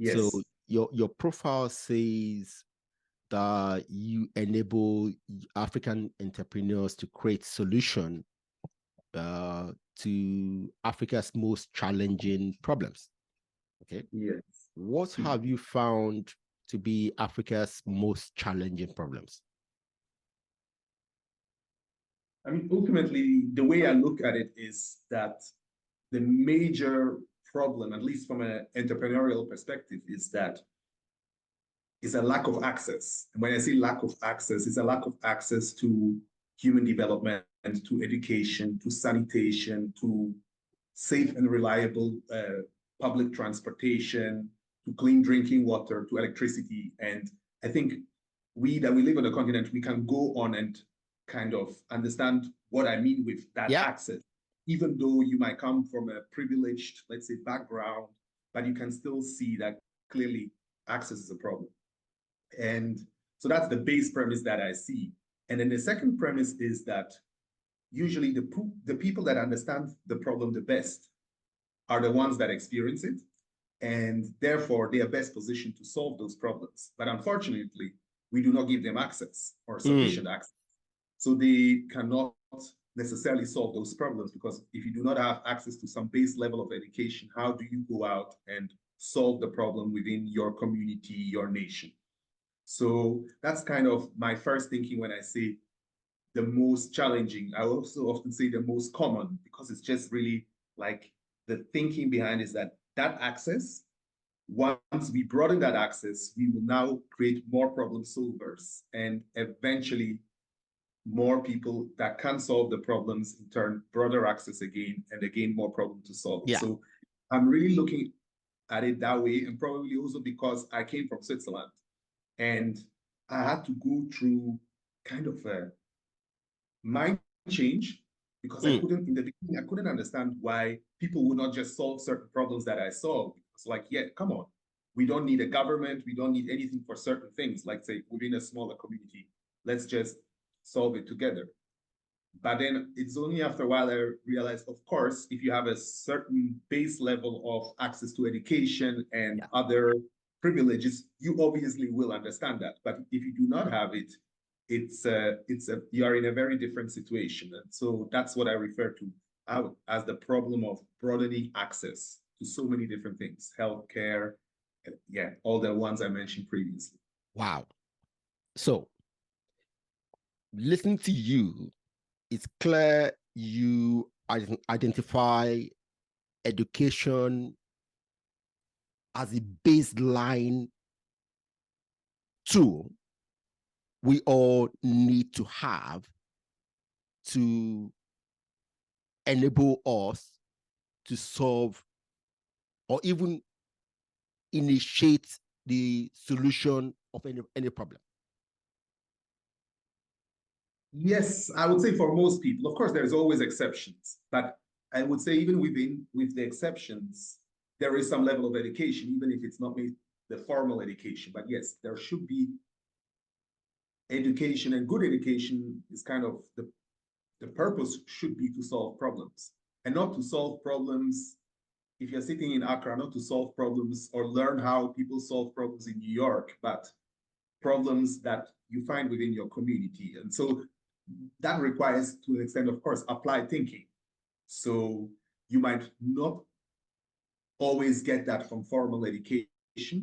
So Yes. your profile says that you enable African entrepreneurs to create solution to Africa's most challenging problems. Okay. Yes. What have you found to be Africa's most challenging problems? I mean, ultimately, the way I look at it is that the major problem, at least from an entrepreneurial perspective, is that it's a lack of access. And when I say lack of access, it's a lack of access to human development, to education, to sanitation, to safe and reliable public transportation, to clean drinking water, to electricity. And I think we live on the continent, we can go on and kind of understand what I mean with that access, even though you might come from a privileged, let's say, background, but you can still see that clearly access is a problem. And so that's the base premise that I see. And then the second premise is that usually the people that understand the problem the best are the ones that experience it, and therefore they are best positioned to solve those problems. But unfortunately, we do not give them access or sufficient access. So they cannot necessarily solve those problems, because if you do not have access to some base level of education, how do you go out and solve the problem within your community, your nation? So that's kind of my first thinking when I say the most challenging. I also often say the most common, because it's just really like the thinking behind is that access, once we broaden that access, we will now create more problem solvers and eventually more people that can solve the problems, in turn, broader access again, and again, more problem to solve. Yeah. So I'm really looking at it that way, and probably also because I came from Switzerland and I had to go through kind of a mind change, because I couldn't, in the beginning, I couldn't understand why people would not just solve certain problems that I saw. It's like, yeah, come on. We don't need a government. We don't need anything for certain things, like say within a smaller community. Let's just solve it together. But then it's only after a while I realized, of course, if you have a certain base level of access to education and other privileges, you obviously will understand that. But if you do not have it, you are in a very different situation. And so that's what I refer to as the problem of broadening access to so many different things, healthcare, all the ones I mentioned previously. Wow. So listening to you, it's clear you identify education as a baseline tool we all need to have to enable us to solve or even initiate the solution of any problem. Yes, I would say for most people. Of course, there's always exceptions, but I would say even with the exceptions, there is some level of education, even if it's not the formal education. But yes, there should be education, and good education is kind of the purpose should be to solve problems, and not to solve problems. If you're sitting in Accra, not to solve problems or learn how people solve problems in New York, but problems that you find within your community. And so that requires, to an extent, of course, applied thinking. So you might not always get that from formal education,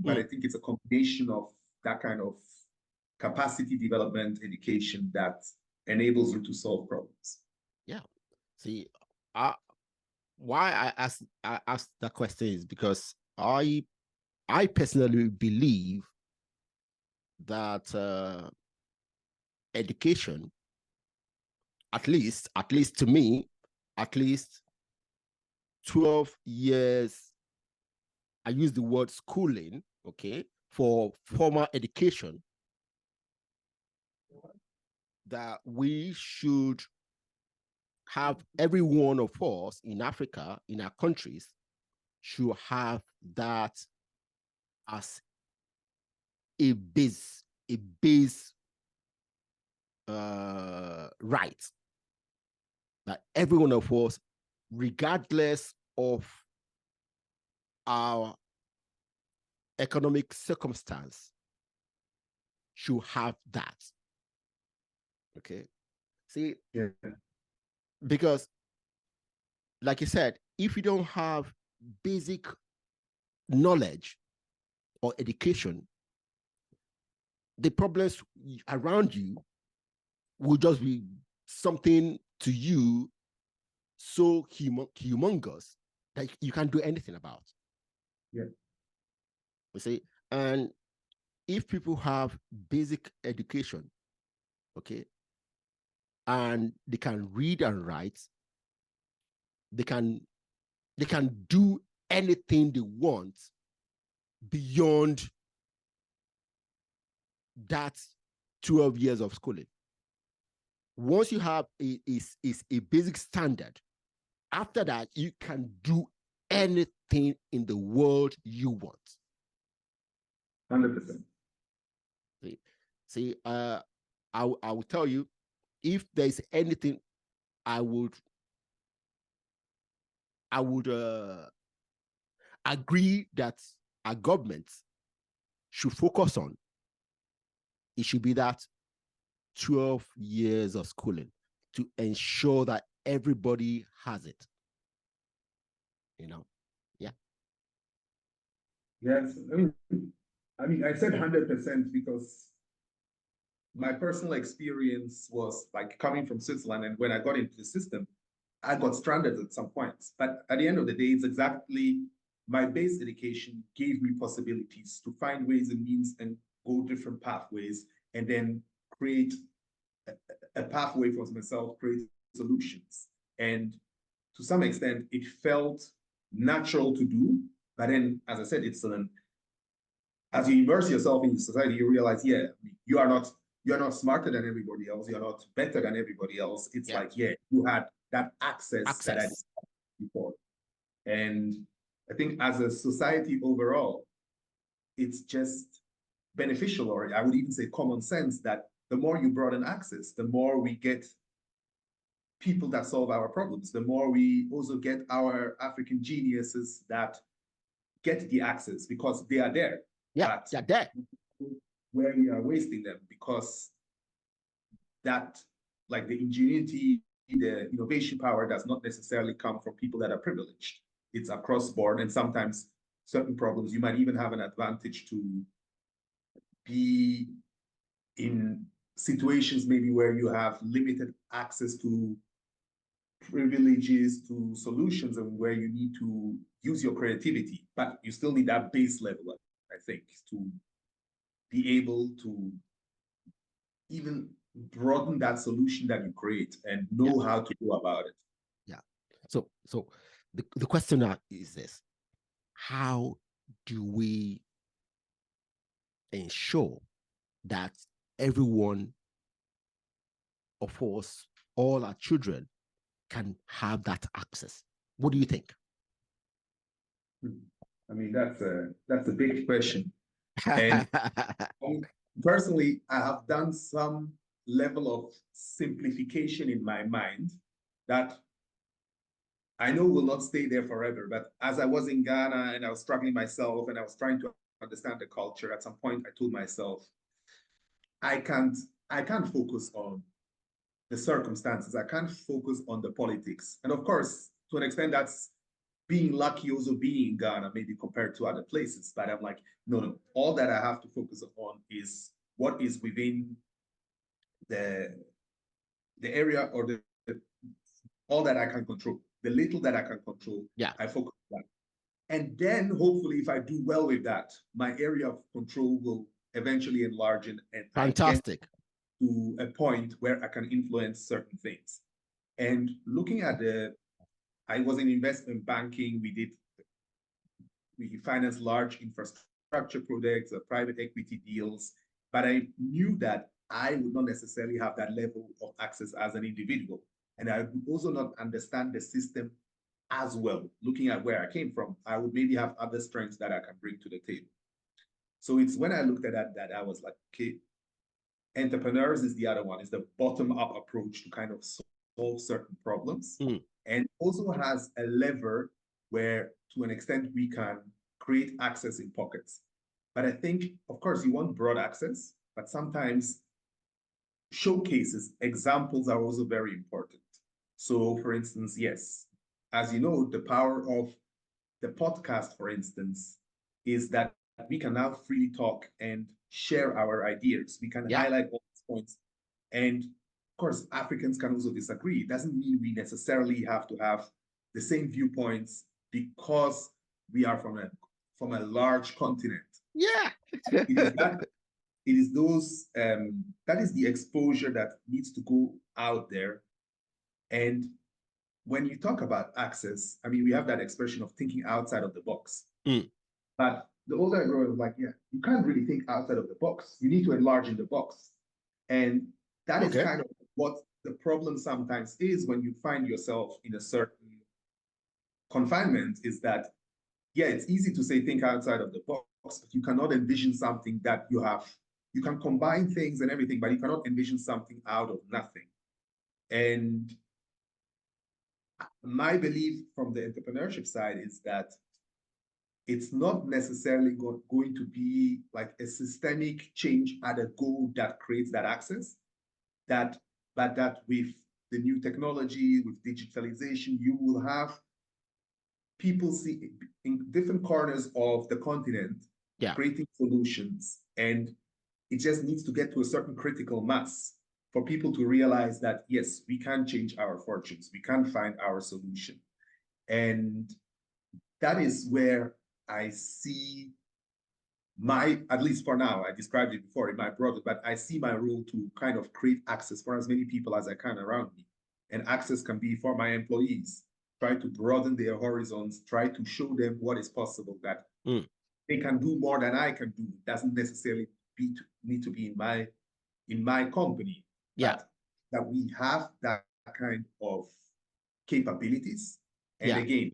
but I think it's a combination of that kind of capacity development education that enables you to solve problems. Yeah. See, why I asked that question is because I personally believe that education, at least to me, at least 12 years, I use the word schooling, okay, for formal education, that we should have every one of us in Africa, in our countries, should have that as a base right. That every one of us, regardless of our economic circumstance should have that. Okay. See, Yeah. because like you said, if you don't have basic knowledge or education, the problems around you will just be something to you so humongous that you can't do anything about. Yeah. You see, and if people have basic education, okay, and they can read and write, they can do anything they want beyond that 12 years of schooling. Once you have a basic standard, after that, you can do anything in the world you want. 100%. See, I will tell you, if there's anything I would agree that our government should focus on, it should be that 12 years of schooling to ensure that everybody has it. You know, yeah. Yes, I mean, I said 100% because my personal experience was like coming from Switzerland, and when I got into the system, I got stranded at some points. But at the end of the day, it's exactly my base education gave me possibilities to find ways and means and go different pathways, and then create a pathway for myself, create solutions. And to some extent, it felt natural to do. But then, as I said, it's as you immerse yourself in society, you realize, yeah, you're not smarter than everybody else. You're not better than everybody else. It's like, yeah, you had that access that I discussed before. And I think as a society overall, it's just beneficial, or I would even say common sense, that the more you broaden access, the more we get people that solve our problems, the more we also get our African geniuses that get the access because they are there. Yeah, they're there. Where we are wasting them because that, like the ingenuity, the innovation power does not necessarily come from people that are privileged. It's across board, and sometimes certain problems you might even have an advantage to be in situations maybe where you have limited access to privileges, to solutions, and where you need to use your creativity, but you still need that base level, I think, to be able to even broaden that solution that you create and know how to go about it. Yeah. So the question now is this: how do we ensure that everyone of us, all our children, can have that access? What do you think? I mean, that's a big question. And personally, I have done some level of simplification in my mind that I know will not stay there forever. But as I was in Ghana and I was struggling myself and I was trying to understand the culture, at some point I told myself, I can't focus on the circumstances. I can't focus on the politics. And of course, to an extent, that's being lucky also being in Ghana, maybe compared to other places. But I'm like, no. All that I have to focus on is what is within the area, or all that I can control. The little that I can control, I focus on that. And then hopefully, if I do well with that, my area of control will eventually enlarge, and fantastic, to a point where I can influence certain things. And looking at I was in investment banking. We financed large infrastructure projects, private equity deals, but I knew that I would not necessarily have that level of access as an individual. And I would also not understand the system as well. Looking at where I came from, I would maybe have other strengths that I can bring to the table. So it's when I looked at that I was like, okay, entrepreneurs is the other one. It's the bottom-up approach to kind of solve certain problems. And also has a lever where, to an extent, we can create access in pockets. But I think, of course, you want broad access, but sometimes showcases, examples are also very important. So, for instance, yes, as you know, the power of the podcast, for instance, is that we can now freely talk and share our ideas. We can highlight all these points. And of course, Africans can also disagree. It doesn't mean we necessarily have to have the same viewpoints because we are from a large continent. Yeah. It is those that is the exposure that needs to go out there. And when you talk about access, I mean, we have that expression of thinking outside of the box. But the older I grow, I was like, yeah, you can't really think outside of the box. You need to enlarge in the box. And that is kind of what the problem sometimes is when you find yourself in a certain confinement, is that, yeah, it's easy to say think outside of the box, but you cannot envision something that you can combine things and everything, but you cannot envision something out of nothing. And my belief from the entrepreneurship side is that it's not necessarily going to be like a systemic change at a go that creates that access, but that with the new technology, with digitalization, you will have people see in different corners of the continent creating solutions. And it just needs to get to a certain critical mass for people to realize that, yes, we can change our fortunes, we can find our solution. And that is where I see at least for now, I described it before in my brother, but I see my role to kind of create access for as many people as I can around me. And access can be for my employees, try to broaden their horizons, try to show them what is possible, that they can do more than I can do. It doesn't necessarily need to be in my company. That we have that kind of capabilities. And again,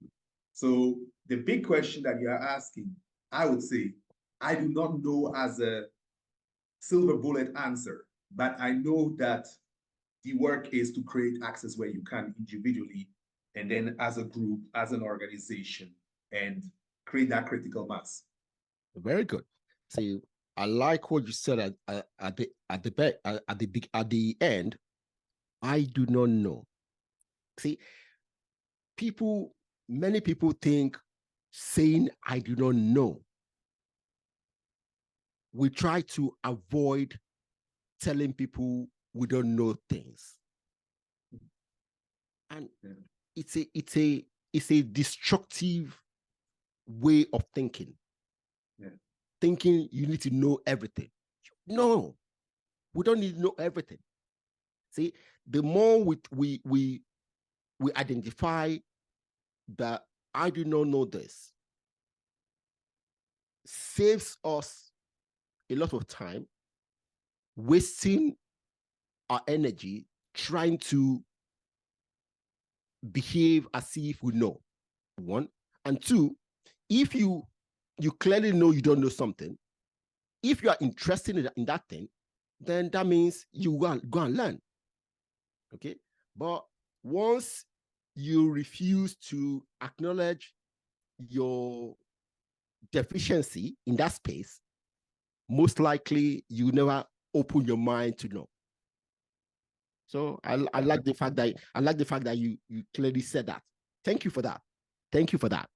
so the big question that you are asking, I would say, I do not know as a silver bullet answer, but I know that the work is to create access where you can individually, and then as a group, as an organization, and create that critical mass. Very good. See, I like what you said at the end. I do not know. See, many people think saying I do not know. We try to avoid telling people we don't know things. And it's a destructive way of thinking. Thinking you need to know everything. No, we don't need to know everything. See, the more we identify that I do not know this, saves us a lot of time, wasting our energy trying to behave as if we know. One. And two, if you clearly know you don't know something, if you are interested in that thing, then that means you go and learn. Okay? But once you refuse to acknowledge your deficiency in that space, most likely you never open your mind to know. So I like the fact that you clearly said that. Thank you for that. Thank you for that.